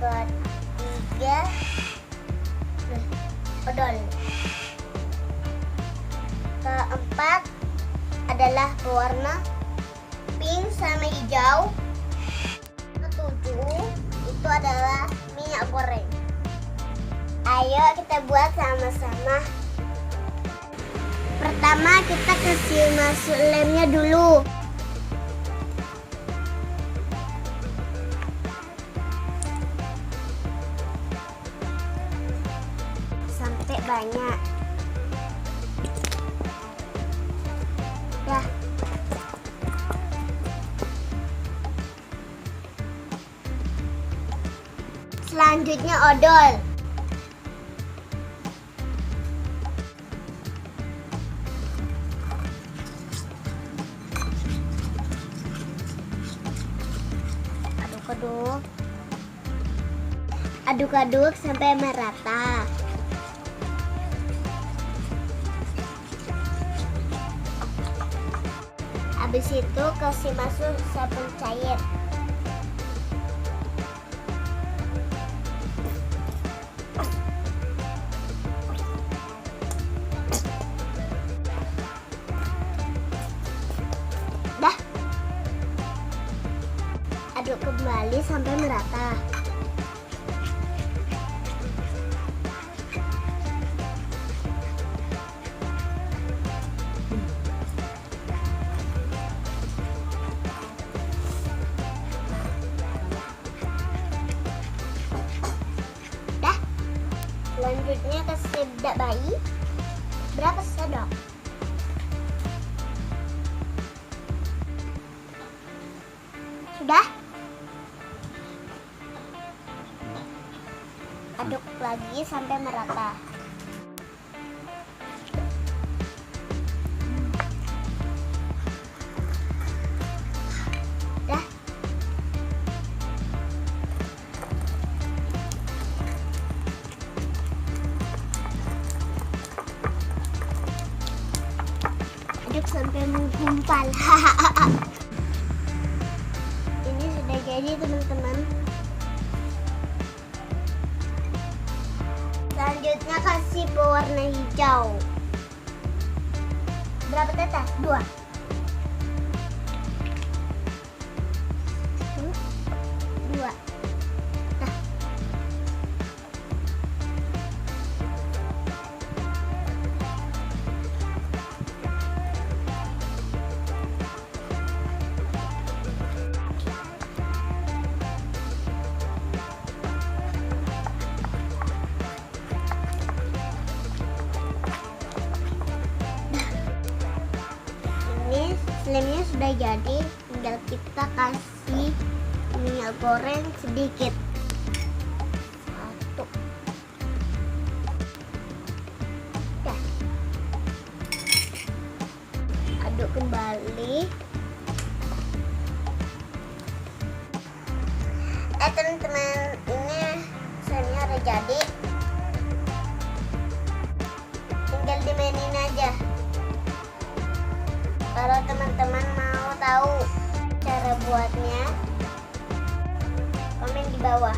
3 odol. Keempat adalah pewarna pink sama hijau. Ketujuh itu adalah minyak goreng. Ayo kita buat sama-sama. Pertama kita kasih masuk lemnya dulu. Sampai banyak. Ya. Selanjutnya odol. Aduk-aduk. Aduk-aduk sampai merata. Habis itu kasih masuk sabun cair. Dah. Aduk kembali sampai merata. Selanjutnya kasih bedak bayi. Berapa sendok? Sudah? Aduk lagi sampai merata. Dah. Aduk sampai menggumpal. Ini sudah jadi teman-teman. Selanjutnya kasih pewarna hijau. Berapa tetes? 2. Dua. Nah. Lemnya sudah jadi, tinggal kita kasih minyak goreng sedikit. 1. Ya. Aduk kembali. Teman-teman, ini selnya udah jadi. Tinggal dimainin aja. Kalau teman-teman mau tahu cara buatnya, komen di bawah.